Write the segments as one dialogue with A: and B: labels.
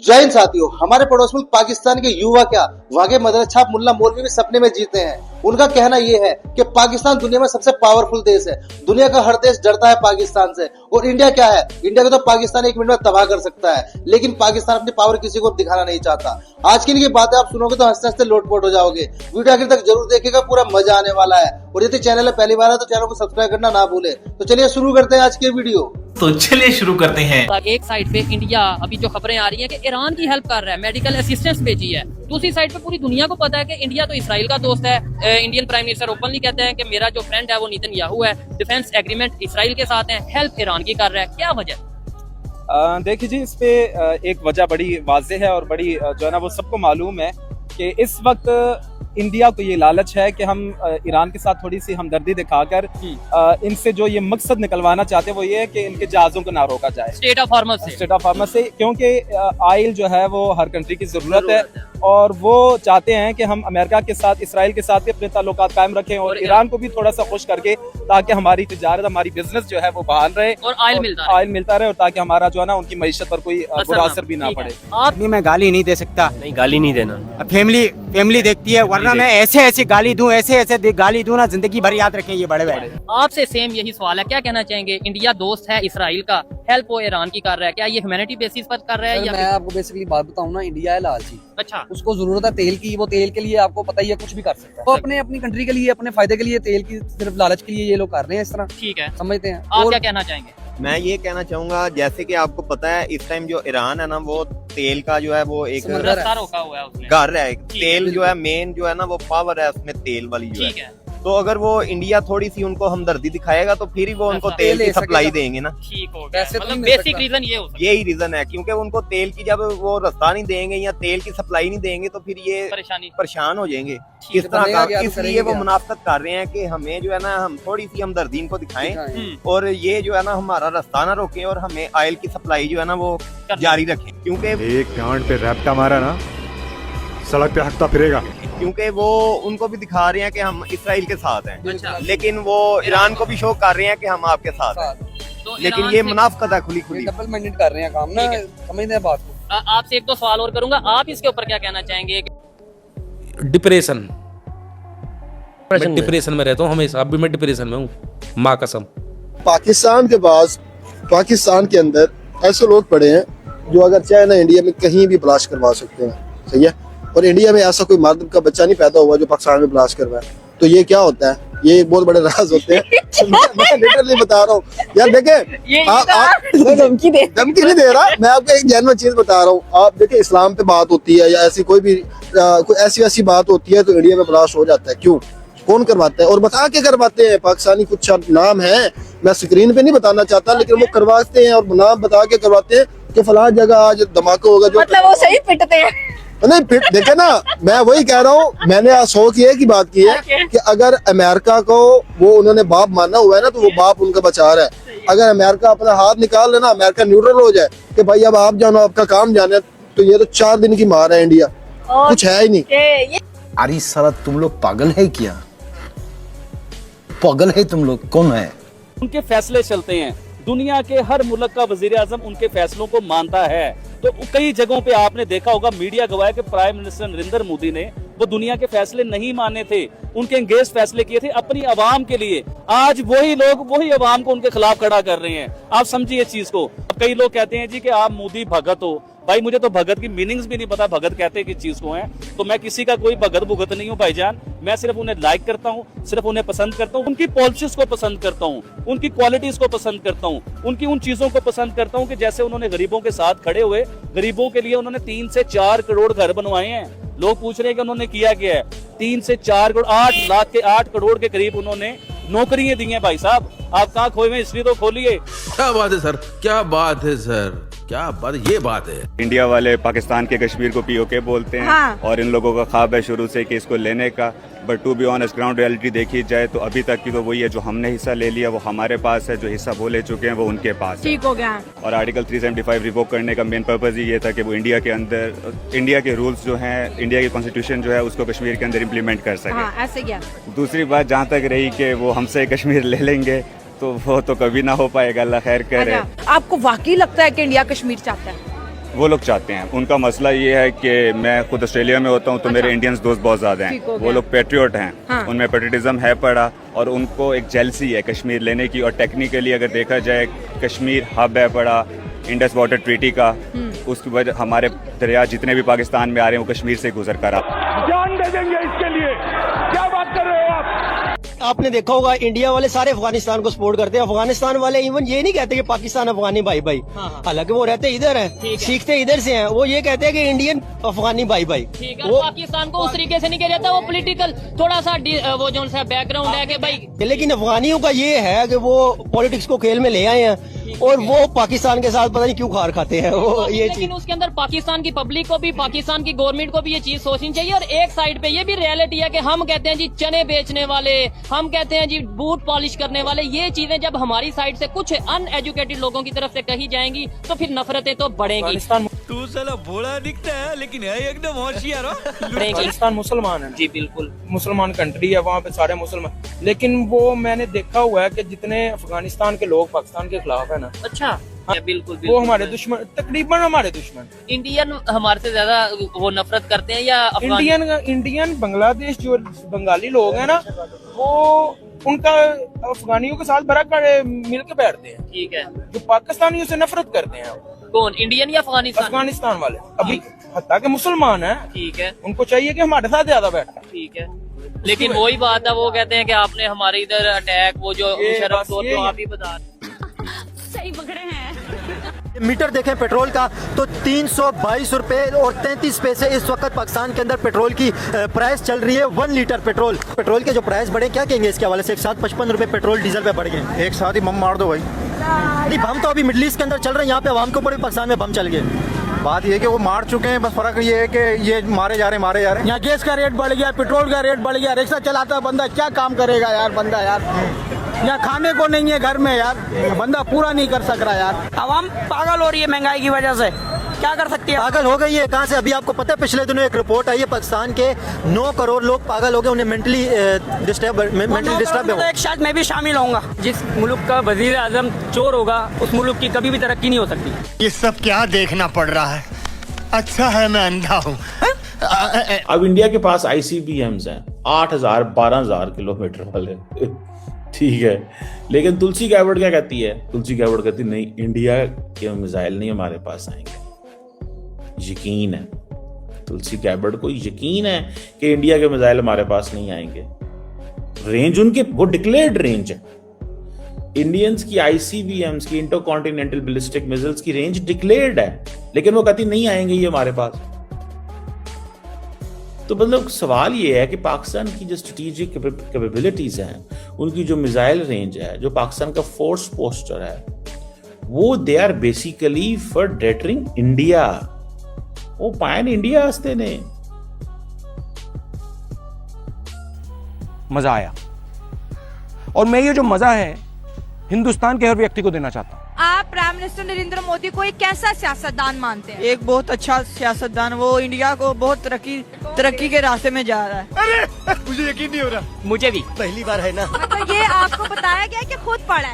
A: जय हिंद साथियों। हमारे पड़ोस मुल्क पाकिस्तान के युवा क्या वहां के मदर छाप मुल्ला मौलवी भी सपने में जीते हैं। उनका कहना यह है कि पाकिस्तान दुनिया में सबसे पावरफुल देश है। दुनिया का हर देश डरता है पाकिस्तान से। और इंडिया क्या है, इंडिया को तो पाकिस्तान 1 मिनट में तबाह कर सकता है, लेकिन पाकिस्तान अपनी पावर किसी को दिखाना नहीं चाहता। आज की इनकी बातें आप सुनोगे तो हंसते हंसते लोटपोट हो जाओगे। वीडियो आखिर तक जरूर देखिएगा, पूरा मजा आने वाला है। और यदि चैनल है पहली बार है तो चैनल को सब्सक्राइब करना ना भूले। तो चलिए शुरू करते हैं आज की वीडियो।
B: एक साइड पे इंडिया अभी जो खबरें आ रही हैं कि ईरान की हेल्प कर रहा है, मेडिकल असिस्टेंस भेजी है। दूसरी साइड पे पूरी दुनिया को पता है कि इंडिया तो इसराइल का दोस्त है। इंडियन प्राइम मिनिस्टर ओपनली कहते हैं कि मेरा जो फ्रेंड है वो नेतन्याहू है। डिफेंस एग्रीमेंट इसराइल के साथ है, हेल्प ईरान की कर रहा है। क्या वजह?
C: देखिए जी, इस पे एक वजह बड़ी वाज़ेह है और बड़ी जो है ना वो सबको मालूम है कि इस वक्त इंडिया को ये लालच है कि हम ईरान के साथ थोड़ी सी हमदर्दी दिखाकर इनसे जो ये मकसद निकलवाना चाहते हैं वो ये है कि इनके जहाज़ों को ना रोका जाए स्टेट ऑफ हार्मस से, क्योंकि ऑयल जो है वो हर कंट्री की ज़रूरत है। और वो चाहते हैं कि हम अमेरिका के साथ, इसराइल के साथ भी अपने ताल्लुकात कायम रखें और ईरान को भी थोड़ा सा खुश करके, ताकि हमारी तिजारत, हमारी बिजनेस जो है वो बहाल रहे
B: और ऑयल मिलता रहे
C: और ताकि हमारा जो है ना उनकी मईशत पर कोई बुरा असर भी ना पड़े।
D: आदमी मैं गाली नहीं दे सकता,
E: नहीं गाली नहीं देना,
D: फैमिली देखती है, वरना मैं ऐसे गाली दूं, ऐसे गाली दूं ना, जिंदगी भर याद रखें ये बड़े भाई।
B: आपसे सेम यही सवाल है, क्या कहना चाहेंगे? इंडिया दोस्त है इसराइल का, हेल्प वो ईरान की कर रहा है, क्या ये ह्यूमैनिटी बेसिस पर कर रहा है? या
F: मैं आपको बेसिकली बात बताऊं ना, इंडिया है लालची।
B: अच्छा,
F: उसको जरूरत है तेल की, वो तेल के लिए आपको पता ही है कुछ भी कर सकता है। वो अपनी कंट्री के लिए, अपने फायदे के लिए, तेल की सिर्फ लालच के लिए ये लोग कर रहे हैं इस तरह।
B: ठीक है,
F: समझते हैं।
B: आप क्या कहना चाहेंगे?
E: मैं ये कहना चाहूंगा, जैसे कि आपको पता है इस टाइम जो ईरान है ना वो तेल का जो है वो एक
B: रास्ता रोका हुआ है उसने।
E: घर है, तेल जो है मेन जो है ना वो पावर है उसमें तेल वाली जो है। तो अगर वो इंडिया थोड़ी सी उनको हमदर्दी दिखाएगा तो फिर ही वो उनको तेल की सप्लाई देंगे ना।
B: ठीक हो गया, मतलब बेसिक रीजन ये हो सकता है।
E: यही रीजन है, क्योंकि उनको तेल की जब वो रास्ता नहीं देंगे या तेल की सप्लाई नहीं देंगे तो फिर ये परेशान हो जाएंगे इस तरह का। इसलिए वो मुनाफत कर रहे हैं कि हमें जो है ना हम थोड़ी सी हमदर्दी इनको दिखाएं और ये जो है ना हमारा रास्ता ना रोकें और हमें ऑयल की सप्लाई जो है ना वो जारी रखें। क्योंकि
G: एक गांड पे रैप्टा मारा ना, सड़क पे हकता फिरेगा।
E: क्योंकि वो उनको भी दिखा रहे हैं कि हम इसराइल के साथ हैं।
B: अच्छा।
E: लेकिन वो ईरान को भी शो कर रहे हैं कि हम आपके साथ हैं।
B: तो
E: लेकिन ये मुनाफकत है खुली
F: डबल माइंडेड कर रहे हैं काम ना, समझते हैं बात को।
B: आपसे एक दो सवाल और करूंगा, आप इसके ऊपर क्या कहना चाहेंगे?
H: डिप्रेशन में रहता हूँ हमेशा, अभी मैं डिप्रेशन में हूँ, माँ कसम।
I: पाकिस्तान के पास, पाकिस्तान के अंदर ऐसे लोग पड़े हैं जो अगर चाहे ना इंडिया में कहीं भी ब्लास्ट करवा सकते हैं, सही है। और इंडिया में ऐसा कोई मर्द का बच्चा नहीं पैदा हुआ जो पाकिस्तान में ब्लास्ट करवाए। तो ये क्या होता है, ये एक बहुत बड़े राज होते हैं। मैं लिटरली बता रहा हूँ यार, देखें धमकी नहीं दे रहा, मैं आपको एक जेन्युइन चीज बता रहा हूँ। आप देखें, इस्लाम पे बात होती है या ऐसी कोई भी कोई ऐसी वैसी बात होती है तो इंडिया में ब्लास्ट हो जाता है। क्यों, कौन करवाता है और बता के करवाते हैं? पाकिस्तानी कुछ नाम है, मैं स्क्रीन पे नहीं बताना चाहता, लेकिन वो करवाते हैं और नाम बता के करवाते हैं कि फलां जगह आज धमाका होगा। जो
J: मतलब वो सही पिटते हैं।
I: नहीं फिर देखे ना, मैं वही कह रहा हूँ। मैंने आज 100 की बात की है कि अगर अमेरिका को वो उन्होंने बाप माना हुआ है ना, तो वो बाप उनका बचा रहा है। अगर अमेरिका अपना हाथ निकाल लेना, अमेरिका न्यूट्रल हो जाए कि भाई अब आप जानो, आपका काम जाने, तो ये तो 4 दिन की मार है इंडिया, कुछ है ही नहीं।
K: अरे साला तुम लोग पागल है क्या? पागल है तुम लोग? कौन है?
C: उनके फैसले चलते हैं, दुनिया के हर मुल्क का वजीर आजम उनके फैसलों को मानता है। तो कई जगहों पे आपने देखा होगा, मीडिया गवाह के प्राइम मिनिस्टर नरेंद्र मोदी ने वो दुनिया के फैसले नहीं माने थे, उनके अंगेज फैसले किए थे अपनी आवाम के लिए। आज वही लोग वही आवाम को उनके खिलाफ खड़ा कर रहे हैं। आप समझिए इस चीज को। कई लोग कहते हैं जी कि आप मोदी भगत हो। भाई मुझे तो भगत की मीनिंग्स भी नहीं पता, भगत कहते किस चीज को है। तो मैं किसी का कोई भगत भुगत नहीं हूँ भाईजान। मैं सिर्फ उन्हें लाइक करता हूँ, सिर्फ उन्हें पसंद करता हूँ, उनकी पॉलिसीज को पसंद करता हूँ, उनकी क्वालिटीज को पसंद करता हूँ, उनकी उन चीजों को पसंद करता हूँ कि जैसे उन्होंने गरीबों के साथ खड़े हुए, गरीबों के लिए उन्होंने 3 से 4 करोड़ घर बनवाए हैं। लोग पूछ रहे हैं कि उन्होंने किया क्या है। 3 से 4 करोड़, 8 लाख के 8 करोड़ के करीब उन्होंने नौकरियां दी हैं। भाई साहब, आप कहाँ खोए हुए, हिस्ट्री तो खोलिए।
H: क्या बात है सर, क्या बात है सर, क्या बात, ये बात है।
G: इंडिया वाले पाकिस्तान के कश्मीर को पीओके बोलते हैं।
J: हाँ।
G: और इन लोगों का ख्वाब है शुरू से कि इसको लेने का। But to be honest, ground reality देखी जाए तो अभी तक की तो वही है, जो हमने हिस्सा ले लिया वो हमारे पास है, जो हिस्सा वो ले चुके हैं वो उनके पास है।
J: ठीक हो गया।
G: और आर्टिकल 375 रिवोक करने का मेन पर्पज ही ये था कि वो इंडिया के अंदर, इंडिया के रूल्स जो हैं, इंडिया की कॉन्स्टिट्यूशन जो है उसको कश्मीर के अंदर इम्प्लीमेंट कर सके।
J: हाँ, ऐसे क्या?
G: दूसरी बात जहाँ तक रही कि वो हमसे कश्मीर ले लेंगे, तो वो तो कभी ना हो पाएगा, अल्लाह खैर करे।
J: आपको वाकई लगता है कि इंडिया कश्मीर चाहता है?
G: वो लोग चाहते हैं। उनका मसला ये है कि मैं खुद ऑस्ट्रेलिया में होता हूँ तो मेरे इंडियंस दोस्त बहुत ज़्यादा हैं, वो लोग पेट्रियोट हैं, उनमें पेट्रियटिज्म है पड़ा और उनको एक जेलसी है कश्मीर लेने की। और टेक्निकली अगर देखा जाए कश्मीर हब है पड़ा इंडस वाटर ट्रीटी का, उसकी वजह हमारे दरिया जितने भी पाकिस्तान में आ रहे हैं वो कश्मीर से गुजर कर
J: जान दे देंगे इसके लिए, क्या बात कर रहे हो आप?
L: आपने देखा होगा इंडिया वाले सारे अफगानिस्तान को सपोर्ट करते हैं, अफगानिस्तान वाले इवन ये नहीं कहते कि पाकिस्तान अफगानी भाई भाई, हालांकि वो रहते इधर हैं, सीखते इधर से हैं, वो ये कहते हैं कि इंडियन अफगानी भाई भाई।
B: वो पाकिस्तान को उस तरीके से नहीं किया जाता, वो पॉलिटिकल थोड़ा सा वो जो सा बैकग्राउंड है कि भाई,
L: लेकिन अफगानियों का ये है कि वो पॉलिटिक्स को खेल में ले आए हैं और वो पाकिस्तान के साथ पता नहीं क्यों खार खाते हैं वो ये चीज।
B: लेकिन उसके अंदर पाकिस्तान की पब्लिक को भी, पाकिस्तान की गवर्नमेंट को भी ये चीज सोचनी चाहिए। और एक साइड पे ये भी रियलिटी है कि हम कहते हैं जी चने बेचने वाले, हम कहते हैं जी बूट पॉलिश करने वाले, ये चीजें जब हमारी साइड से कुछ अनएजुकेटेड लोगों की तरफ से कही जाएंगी तो फिर नफरतें तो बढ़ेंगी।
J: तू साला भोला दिखता है लेकिन है एकदम होशियार।
F: पाकिस्तान मुसलमान है
B: जी, बिल्कुल
F: मुसलमान कंट्री है, वहाँ पे सारे मुसलमान, लेकिन वो मैंने देखा हुआ है कि जितने अफगानिस्तान के लोग पाकिस्तान के खिलाफ है ना,
B: अच्छा बिल्कुल
F: वो हमारे दुश्मन, तकरीबन हमारे दुश्मन।
B: इंडियन हमारे से ज्यादा वो नफरत करते हैं या
F: इंडियन बांग्लादेश जो बंगाली लोग हैं ना, वो उनका अफगानियों के साथ बड़ा मिल के बैठते हैं।
B: ठीक है,
F: जो पाकिस्तानियों से नफरत करते हैं।
B: कौन, इंडियन या अफगानिस्तान?
F: अफगानिस्तान वाले अभी हत्ता के मुसलमान हैं।
B: ठीक है,
F: उनको चाहिए कि हमारे साथ ज्यादा बैठे।
B: ठीक है, लेकिन वही बात है, वो कहते हैं कि आपने हमारे इधर अटैक, वो जो मुशर्रफ तो आप ही बता
M: सही पकड़े हैं।
L: मीटर देखें पेट्रोल का तो 322 रुपए और 33 पैसे इस वक्त पाकिस्तान के अंदर पेट्रोल की प्राइस चल रही है। 1 लीटर पेट्रोल के जो प्राइस बढ़े, क्या कहेंगे इसके हवाले से? एक साथ 55 रुपए पेट्रोल डीजल पे बढ़ गए।
I: एक साथ ही बम मार दो भाई।
L: नहीं, बम तो अभी मिडल ईस्ट के अंदर चल रहे हैं, यहाँ पे आवाम के ऊपर भी पाकिस्तान में बम चल गए।
I: बात ये है कि वो मार चुके हैं, बस फर्क ये है कि ये मारे जा रहे हैं।
D: यहाँ गैस का रेट बढ़ गया, पेट्रोल का रेट बढ़ गया, रिक्शा चलाता है बंदा क्या काम करेगा यार बंदा यार। यहाँ खाने को नहीं है घर में यार, बंदा पूरा नहीं कर सक रहा यार।
M: आवाम पागल हो रही है महंगाई की वजह से, क्या कर सकती है?
L: पागल हो गई है कहाँ से? अभी आपको पता है पिछले दिनों एक रिपोर्ट आई है, पाकिस्तान के 9 करोड़ लोग पागल हो गए, उन्हें मेंटली डिस्टर्ब है।
M: एक साथ मैं भी शामिल होऊंगा। जिस मुल्क का वजीर आजम चोर होगा उस मुल्क की कभी भी तरक्की नहीं हो सकती।
D: ये सब क्या देखना पड़ रहा है? अच्छा है मैं अंधा हूँ।
J: अब इंडिया के पास ICBMs हैं 8,000 12,000 किलोमीटर वाले। ठीक है, लेकिन तुलसी गैबर्ट क्या कहती है? तुलसी गैबर्ट कहती नहीं, इंडिया के मिसाइल नहीं हमारे पास आएंगे। यकीन है तुलसी गैबर्ट को, यकीन है कि इंडिया के मिसाइल हमारे पास नहीं आएंगे। रेंज उनके वो डिक्लेयर्ड रेंज है। इंडियंस की ICBMs की इंटरकॉन्टिनेंटल बैलिस्टिक मिसाइल्स की रेंज डिक्लेयर्ड है, लेकिन वो कहती नहीं आएंगे ये हमारे पास। तो मतलब सवाल ये है कि पाकिस्तान की जो स्ट्रेटेजिक कैपेबिलिटीज हैं, उनकी जो मिसाइल रेंज है, जो पाकिस्तान का फोर्स पोस्टर है, वो they are basically for deterring India. वो पैन इंडिया हंसते ने।
F: मजा आया, और मैं ये जो मजा है हिंदुस्तान के हर व्यक्ति को देना चाहता हूँ।
M: आप प्राइम मिनिस्टर नरेंद्र मोदी को एक कैसा सियासतदान मानते हैं?
L: एक बहुत अच्छा सियासतदान, वो इंडिया को बहुत तरक्की के रास्ते में जा रहा है।
D: अरे मुझे यकीन नहीं हो रहा।
M: मुझे भी
L: पहली बार है ना।
M: मतलब ये आपको बताया गया कि खुद पढ़ा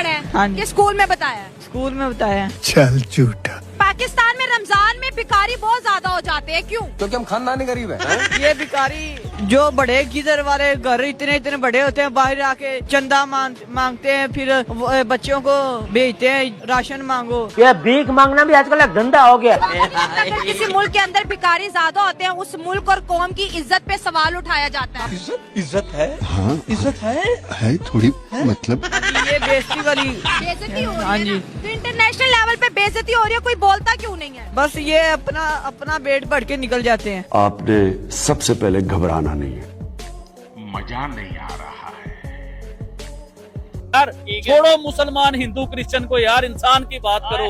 M: है
L: हाँ,
M: कि स्कूल में बताया?
L: स्कूल में बताया।
D: चल झूठा।
M: पाकिस्तान में रमजान में भिखारी बहुत ज्यादा हो जाते हैं, क्यों?
F: क्योंकि हम खानदानी गरीब हैं।
L: ये भिखारी जो बड़े गिदर वाले घर इतने बड़े होते हैं, बाहर आके चंदा मांगते हैं, फिर बच्चों को भेजते हैं राशन मांगो।
D: ये भीख मांगना भी आजकल एक धंधा हो गया।
M: अगर किसी मुल्क के अंदर भिखारी ज्यादा होते हैं, उस मुल्क और कौम की इज्जत पे सवाल उठाया जाता है।
F: इज्जत है? हाँ इज्जत है
I: थोड़ी मतलब
L: ये बेइज्जती वाली
M: बेइज्जती हो
L: हाँ
M: रही है
L: जी।
M: ना? तो इंटरनेशनल लेवल पे बेइज्जती हो रही है, कोई बोलता क्यों नहीं है?
L: बस ये अपना पेट भर के निकल जाते हैं।
K: आपने सबसे पहले घबराना नहीं है।
J: मजा नहीं आ रहा है
C: यार। छोड़ो मुसलमान हिंदू क्रिश्चियन को यार, इंसान की बात करो।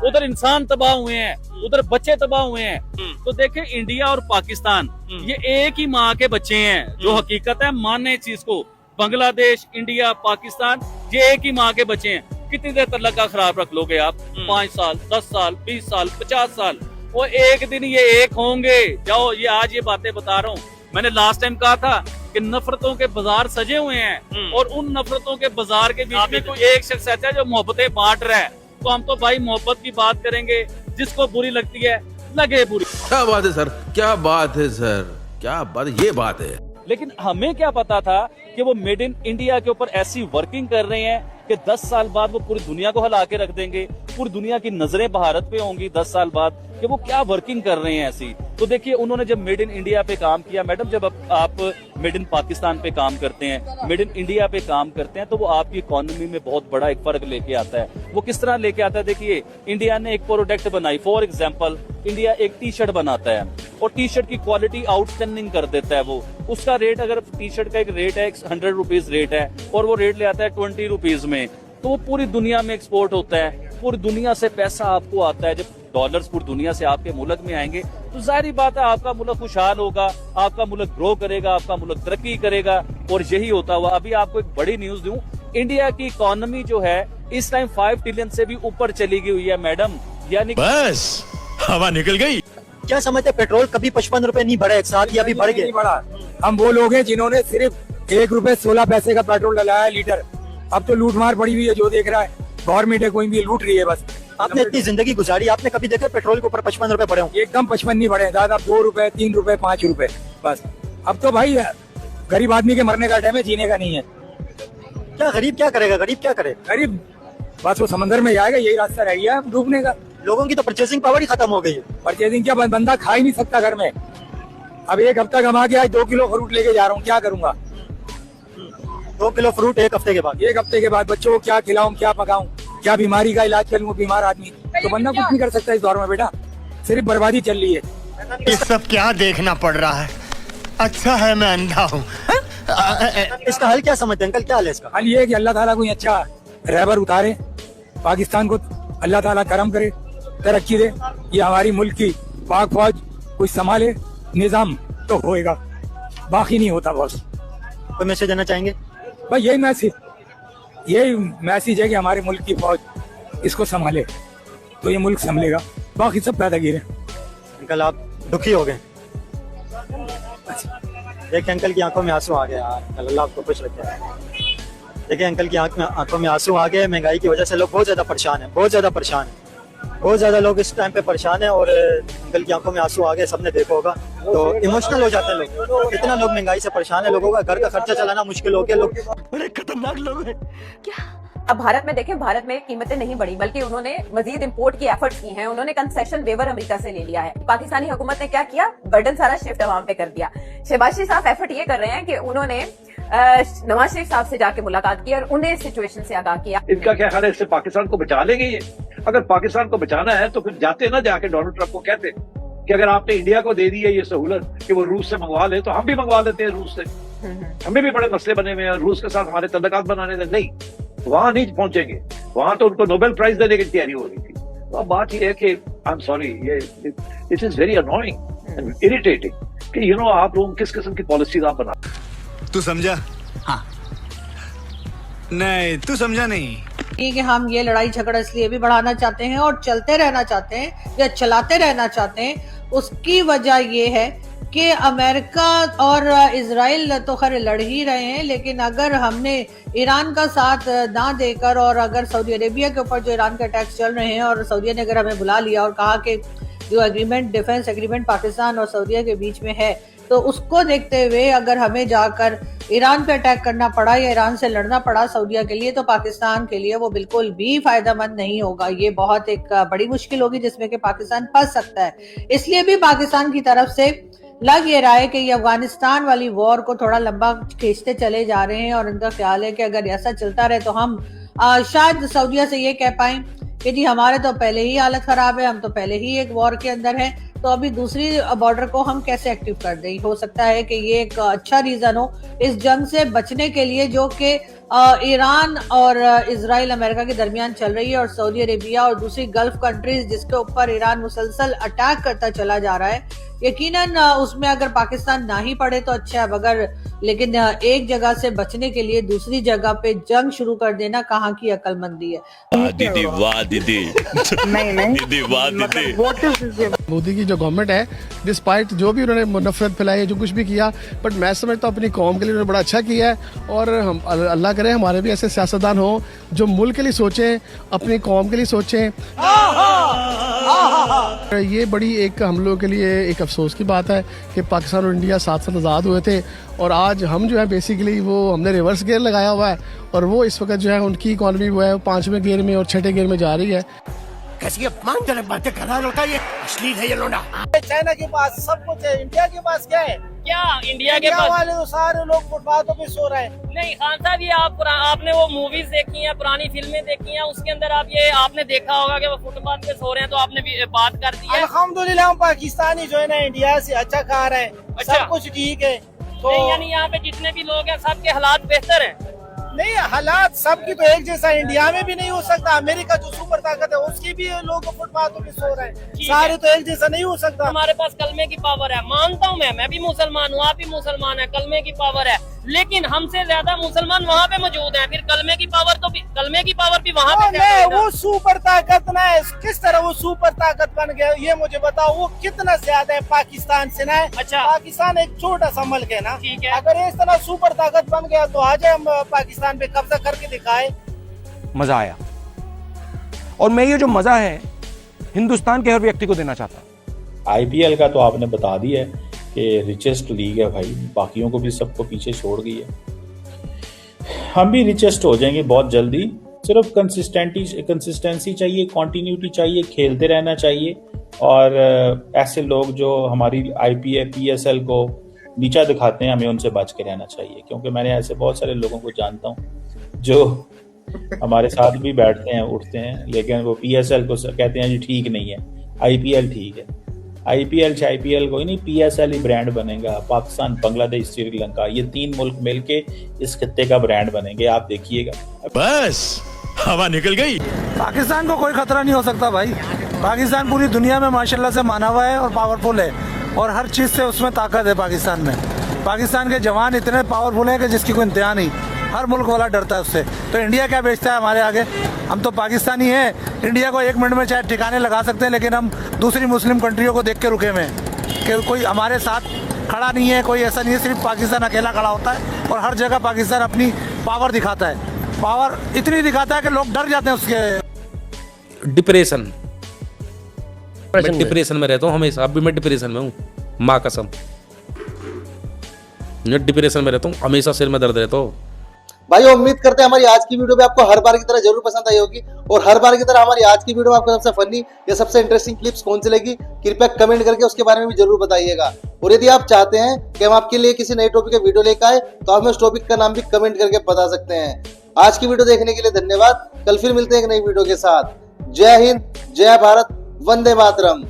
C: उधर इंसान तबाह हुए हैं, उधर बच्चे तबाह हुए हैं। तो देखें, इंडिया और पाकिस्तान ये एक ही माँ के बच्चे हैं। जो हकीकत है, मानने इस चीज को। बांग्लादेश, इंडिया, पाकिस्तान ये एक ही माँ के बच्चे हैं। कितनी देर तक लगा खराब रख लोगे आप? 5 साल, 10 साल, 20 साल, 50 साल, वो एक दिन ये एक होंगे। जाओ, ये आज ये बातें बता रहा हूँ। मैंने लास्ट टाइम कहा था कि नफरतों के बाजार सजे हुए हैं, और उन नफरतों के बाजार के बीच में कोई एक शख्स ऐसा है जो मोहब्बतें बांट रहा है। तो हम तो भाई मोहब्बत की बात करेंगे। जिसको बुरी लगती है लगे बुरी।
H: क्या बात है सर, क्या बात है सर, क्या बात, ये बात है।
C: लेकिन हमें क्या पता था कि वो मेड इन इंडिया के ऊपर ऐसी वर्किंग कर रहे हैं कि 10 साल बाद वो पूरी दुनिया को हिला के रख देंगे, पूरी दुनिया की नजरें भारत पे होंगी 10 साल बाद कि वो क्या वर्किंग कर रहे हैं ऐसी। तो देखिए उन्होंने जब मेड इन इंडिया पे काम किया, मैडम जब आप मेड इन पाकिस्तान पे काम करते हैं, मेड इन इंडिया पे काम करते हैं, तो वो आपकी इकोनॉमी में बहुत बड़ा एक फर्क लेके आता है। वो किस तरह लेके आता है, देखिए इंडिया ने एक प्रोडक्ट बनाई, फॉर एग्जाम्पल इंडिया एक टी शर्ट बनाता है और टी शर्ट की क्वालिटी आउटस्टैंडिंग कर देता है। वो उसका रेट, अगर टी शर्ट का एक रेट है 100 रुपीज रेट है और वो रेट ले आता है 20 रुपीज में, तो वो पूरी दुनिया में एक्सपोर्ट होता है, पूरी दुनिया से पैसा आपको आता है। जब डॉलर्स पूरी दुनिया से आपके मुल्क में आएंगे तो जाहिर बात है आपका मुल्क खुशहाल होगा, आपका मुल्क ग्रो करेगा, आपका मुल्क तरक्की करेगा। और यही होता हुआ अभी आपको एक बड़ी न्यूज दूं, इंडिया की इकोनॉमी जो है इस टाइम 5 ट्रिलियन से भी ऊपर चली गई हुई है मैडम, यानी
H: बस हवा निकल गई।
L: क्या समझते पेट्रोल कभी 55 रुपए नहीं बढ़ा एक साथ, या अभी बढ़ गए?
D: बढ़ा। हम वो लोग हैं जिन्होंने सिर्फ 1 रुपए 16 पैसे का पेट्रोल डलाया है लीटर। अब तो लूटमार पड़ी हुई है, जो देख रहा है गवर्नमेंट है कोई भी लूट रही है बस।
L: आपने इतनी जिंदगी गुजारी, आपने कभी देखा पेट्रोल के ऊपर 55 रुपए बढ़े हों?
D: एकदम 55 नहीं बढ़े, दादा 2 रुपए 3 रुपए 5 रुपए बस। अब तो भाई गरीब आदमी के मरने का टाइम है, जीने का नहीं है।
L: क्या गरीब क्या करेगा, गरीब क्या करे?
D: गरीब बस वो समंदर में जाएगा, यही रास्ता रह गया डूबने का।
L: लोगों की तो परचेसिंग पावर ही खत्म हो गई है।
D: परचेसिंग क्या, बंदा खा ही नहीं सकता घर में। अब एक हफ्ता कमा के आज 2 किलो फ्रूट लेके जा रहा हूँ, क्या करूंगा?
L: 2 किलो फ्रूट एक हफ्ते के बाद
D: बच्चों को क्या खिलाऊं, क्या पकाऊं, क्या बीमारी का इलाज करूं? बीमार आदमी तो बंदा कुछ नहीं कर सकता इस दौर में बेटा, सिर्फ बर्बादी चल रही है।
N: ये सब क्या देखना पड़ रहा है? अच्छा है मैं अंधा हूँ।
L: इसका हल क्या समझते हैं अंकल, क्या हल है इसका?
D: हल ये है कि अल्लाह ताला कोई अच्छा रहबर उतारे, पाकिस्तान को अल्लाह ताला करम करे, तरक्की दे, ये हमारी मुल्क की पाक फौज कुछ संभाले, निजाम तो होएगा, बाकी नहीं होता बॉस।
L: कोई मैसेज देना चाहेंगे?
D: भाई यही मैसेज है कि हमारे मुल्क की फौज इसको संभाले तो ये मुल्क संभलेगा, बाकी सब पैदागिर है।
L: अंकल आप दुखी हो गए? देखिए अंकल की आंखों में आंसू आ गए यार, अल्लाह आपको खुश रखे। देखिए अंकल की आंखों में आंसू आ गए। महंगाई की वजह से लोग बहुत ज्यादा परेशान है, बहुत ज्यादा लोग इस टाइम पे परेशान है। और अंकल की आंखों में आंसू आ गए, सबने देखा होगा, तो इमोशनल हो जाते हैं लोग। इतना लोग महंगाई से परेशान है, लोगों का घर का खर्चा चलाना मुश्किल हो गया। लोग बड़े खतरनाक लोग हैं।
M: क्या अब भारत में देखें, भारत में कीमतें नहीं बढ़ी बल्कि उन्होंने मजीद इंपोर्ट की एफर्ट्स की हैं। उन्होंने कंसेशन वेवर अमेरिका से ले लिया है। पाकिस्तानी हुकूमत ने क्या किया, बर्डन सारा शिफ्ट अवाम पे कर दिया। शहबाज शरीफ साहब एफर्ट ये कर रहे हैं कि उन्होंने नवाज शरीफ साहब से जाके मुलाकात की और उन्हें सिचुएशन से आगाह किया।
O: इनका क्या ख्याल है, इससे पाकिस्तान को बचा लेंगे ये? अगर पाकिस्तान को बचाना है तो फिर जाते ना जाके डोनाल्ड ट्रंप को कहते कि अगर आपने इंडिया को दे दी है ये सहूलत कि वो रूस से मंगवा ले, तो हम भी मंगवा लेते हैं रूस से। हमें भी बड़े मसले बने हुए हैं, रूस के साथ हमारे तल्लुकात बनाने लगे। नहीं, वहां नहीं पहुंचेंगे, वहां तो उनको नोबेल प्राइज देने की तैयारी हो रही थी। तो अब बात ये है कि आई एम सॉरी, ये it is very annoying and irritating कि आप लोग किस किस्म की पॉलिसीज आप बना।
N: तू समझा? हाँ। नहीं तू समझा नहीं।
P: कि हम ये लड़ाई झगड़ा इसलिए भी बढ़ाना चाहते हैं और चलते रहना चाहते हैं या चलाते रहना चाहते हैं, उसकी वजह ये है कि अमेरिका और इजराइल तो खैर लड़ ही रहे हैं, लेकिन अगर हमने ईरान का साथ ना देकर और अगर सऊदी अरेबिया के ऊपर जो ईरान के अटैक्स चल रहे हैं और सऊदी ने अगर हमें बुला लिया और कहा कि जो एग्रीमेंट, डिफेंस एग्रीमेंट पाकिस्तान और सऊदी के बीच में है, तो उसको देखते हुए अगर हमें जाकर ईरान पे अटैक करना पड़ा या ईरान से लड़ना पड़ा सऊदीया के लिए, तो पाकिस्तान के लिए वो बिल्कुल भी फायदेमंद नहीं होगा। ये बहुत एक बड़ी मुश्किल होगी जिसमें कि पाकिस्तान फंस सकता है। इसलिए भी पाकिस्तान की तरफ से लग ये रहा है कि ये अफगानिस्तान वाली वॉर को थोड़ा लंबा खींचते चले जा रहे हैं और उनका ख्याल है कि अगर ऐसा चलता रहे तो हम शायद सऊदीया से ये कह पाएं कि जी हमारे तो पहले ही हालत खराब है, हम तो पहले ही एक वॉर के अंदर हैं, तो अभी दूसरी बॉर्डर को हम कैसे एक्टिव कर दें। हो सकता है कि ये एक अच्छा रीजन हो इस जंग से बचने के लिए जो कि ईरान और इजराइल अमेरिका के दरमियान चल रही है और सऊदी अरेबिया और दूसरी गल्फ कंट्रीज जिसके ऊपर ईरान मुसलसल अटैक करता चला जा रहा है। यकीनन उसमें अगर पाकिस्तान ना ही पड़े तो अच्छा है, मगर लेकिन एक जगह से बचने के लिए दूसरी जगह पे जंग शुरू कर देना कहाँ की अक्लमंदी है।
H: दीदी वाह दीदी, नहीं दीदी वाह दीदी।
I: मोदी की जो गवर्नमेंट है, डिस्पाइट जो भी उन्होंने नफरत फैलाई, जो कुछ भी किया, बट मैं समझता हूँ अपनी कौम के लिए उन्होंने बड़ा अच्छा किया है। और हम अल्लाह करे हमारे भी ऐसे सियासतदान हो जो मुल्क के लिए सोचें, अपनी कौम के लिए सोचें।
Q: ये बड़ी एक हम लोगों के लिए एक अफसोस की बात है कि पाकिस्तान और इंडिया साथ साथ आज़ाद हुए थे और आज हम जो है बेसिकली वो हमने रिवर्स गियर लगाया हुआ है और वो इस वक्त जो है उनकी इकॉनमी वो है 5वें गियर में और 6ठे गियर में जा रही है।
N: कैसी अपमानजनक बातें कर रहा है ये, अश्लील है ये लोना।
F: चाइना के पास सब कुछ है, इंडिया के पास क्या है?
B: क्या इंडिया के पास
F: वाले तो सारे लोग फुटपाथों पे सो रहे हैं।
B: नहीं खान साहब, ये आपने वो मूवीज देखी हैं, पुरानी फिल्में देखी हैं, उसके अंदर आपने देखा होगा कि वो फुटपाथ पे सो रहे हैं, तो आपने भी बात कर दी है।
F: अल्हम्दुलिल्लाह हम पाकिस्तानी जो है ना इंडिया से अच्छा खा रहे हैं, सब कुछ ठीक है।
B: तो यानी यहाँ पे जितने भी लोग हैं सबके हालात बेहतर हैं?
F: नहीं, हालात सबकी तो एक जैसा इंडिया में भी नहीं हो सकता। अमेरिका जो सुपर ताकत है उसकी भी लोग फुटपाथों पे सो रहे हैं, सारे तो एक जैसा नहीं हो सकता।
B: हमारे पास कलमे की पावर है, मानता हूँ मैं भी मुसलमान हूँ, आप भी मुसलमान है, कलमे की पावर है, लेकिन हमसे ज्यादा मुसलमान वहाँ पे मौजूद हैं। फिर कलमे की पावर भी वहाँ पे
F: वो सुपर ताकत ना है, किस तरह वो सुपर ताकत बन गया ये मुझे बताओ। वो कितना ज्यादा है पाकिस्तान से ना?
B: अच्छा,
F: पाकिस्तान एक छोटा सा मुल्क है ना,
B: ठीक है।
F: अगर इस तरह सुपर ताकत बन गया तो आ जाए हम पाकिस्तान पे कब्जा करके दिखाए।
R: मजा आया और मैं ये जो मजा है हिंदुस्तान के हर व्यक्ति को देना चाहता हूँ।
J: IPL का तो आपने बता दिया है कि रिचेस्ट लीग है भाई, बाकियों को भी सबको पीछे छोड़ गई है। हम भी रिचेस्ट हो जाएंगे बहुत जल्दी, सिर्फ कंसिस्टेंसी चाहिए, कंटिन्यूटी चाहिए, खेलते रहना चाहिए। और ऐसे लोग जो हमारी IPL PSL को नीचा दिखाते हैं, हमें उनसे बच के रहना चाहिए, क्योंकि मैंने ऐसे बहुत सारे लोगों को जानता हूँ जो हमारे साथ भी बैठते हैं उठते हैं, लेकिन वो PSL को कहते हैं जी ठीक नहीं है, IPL ठीक है। IPL कोई नहीं, PSL ही ब्रांड बनेगा। पाकिस्तान, बांग्लादेश, श्रीलंका, ये 3 मुल्क मिलके इस खत्ते का ब्रांड बनेंगे, आप देखिएगा।
H: बस हवा निकल गई।
F: पाकिस्तान को कोई खतरा नहीं हो सकता भाई। पाकिस्तान पूरी दुनिया में माशाल्लाह से माना हुआ है और पावरफुल है, और हर चीज से उसमें ताकत है पाकिस्तान में। पाकिस्तान के जवान इतने पावरफुल हैं कि जिसकी कोई इंतहा नहीं, हर मुल्क वाला डरता है उससे। तो इंडिया क्या बेचता है हमारे आगे? हम तो पाकिस्तानी हैं, इंडिया को 1 मिनट में चाहे ठिकाने लगा सकते हैं, लेकिन हम दूसरी मुस्लिम कंट्रियों को देख के रुके हुए हैं कि कोई हमारे साथ खड़ा नहीं है। कोई ऐसा नहीं है, सिर्फ पाकिस्तान अकेला खड़ा होता है और हर जगह पाकिस्तान अपनी पावर दिखाता है। पावर इतनी दिखाता है कि लोग डर जाते हैं उसके।
S: डिप्रेशन में रहता हूँ हमेशा, अभी मैं डिप्रेशन में हूँ, माँ कसम मैं डिप्रेशन में रहता हूँ हमेशा, सिर में दर्द रहता हूँ।
A: भाई उम्मीद करते हैं हमारी आज की वीडियो भी आपको हर बार की तरह जरूर पसंद आई होगी, और हर बार की तरह हमारी आज की वीडियो में आपको सबसे फनी या सबसे इंटरेस्टिंग क्लिप्स कौन सी लगी कृपया कमेंट करके उसके बारे में भी जरूर बताइएगा। और यदि आप चाहते हैं कि हम आपके लिए किसी नए टॉपिक का वीडियो लेकर आए तो आप उस टॉपिक का नाम भी कमेंट करके बता सकते हैं। आज की वीडियो देखने के लिए धन्यवाद। कल फिर मिलते हैं एक नई वीडियो के साथ। जय हिंद, जय भारत, वंदे मातरम।